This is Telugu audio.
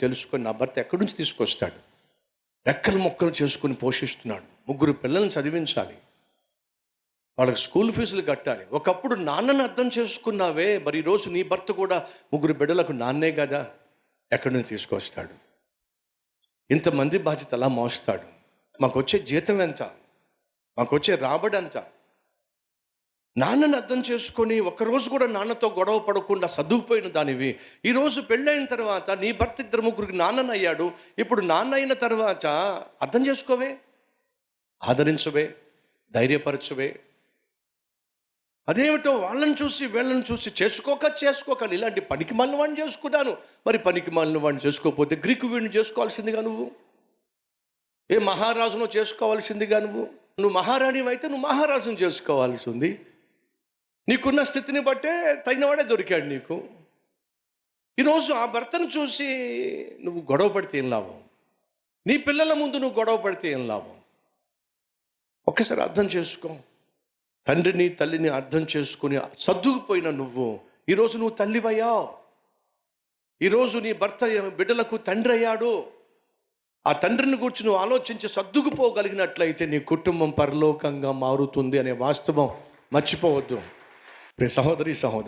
తెలుసుకొని నా భర్త ఎక్కడి నుంచి తీసుకొస్తాడు, రెక్కలు మొక్కలు చేసుకుని పోషిస్తున్నాడు, 3 పిల్లల్ని చదివించాలి, వాళ్ళకి స్కూల్ ఫీజులు కట్టాలి. ఒకప్పుడు నాన్నని అర్థం చేసుకున్నావే, మరి ఈరోజు నీ భర్త కూడా 3 బిడ్డలకు నాన్నే కదా, ఎక్కడి నుంచి తీసుకొస్తాడు? ఇంతమంది బాధ్యత అలా మోస్తాడు. మాకు వచ్చే జీతం ఎంత, మాకు వచ్చే రాబడి ఎంత? నాన్నని అర్థం చేసుకొని ఒక్కరోజు కూడా నాన్నతో గొడవ పడకుండా సర్దుకుపోయిన దానివి ఈరోజు పెళ్ళైన తర్వాత నీ భర్త 2-3కి నాన్నని అయ్యాడు. ఇప్పుడు నాన్న అయిన తర్వాత అర్థం చేసుకోవే, ఆదరించవే, ధైర్యపరచవే. అదేమిటో వాళ్ళని చూసి వీళ్ళని చూసి చేసుకోక ఇలాంటి పనికి మాలిన వాడిని చేసుకున్నాను. మరి పనికి మాలిన వాడిని చేసుకోకపోతే గ్రీకు వీడిని చేసుకోవాల్సిందిగా నువ్వు, ఏ మహారాజును చేసుకోవాల్సిందిగా నువ్వు మహారాణి అయితే నువ్వు మహారాజును చేసుకోవాల్సి ఉంది. నీకున్న స్థితిని బట్టే తగినవాడే దొరికాడు నీకు. ఈరోజు ఆ భర్తను చూసి నువ్వు గొడవ పడితే ఏం లాభం? నీ పిల్లల ముందు నువ్వు గొడవ పడితే ఏం లాభం? ఒక్కసారి అర్థం చేసుకో. తండ్రిని తల్లిని అర్థం చేసుకుని సర్దుకుపోయిన నువ్వు ఈరోజు నువ్వు తల్లివయ్యావు. ఈరోజు నీ భర్త బిడ్డలకు తండ్రి అయ్యాడు. ఆ తండ్రిని గురించి నువ్వు ఆలోచించి సర్దుకుపోగలిగినట్లయితే నీ కుటుంబం పరలోకంగా మారుతుంది అనే వాస్తవం మర్చిపోవద్దు. సహోదరి సహోదరు.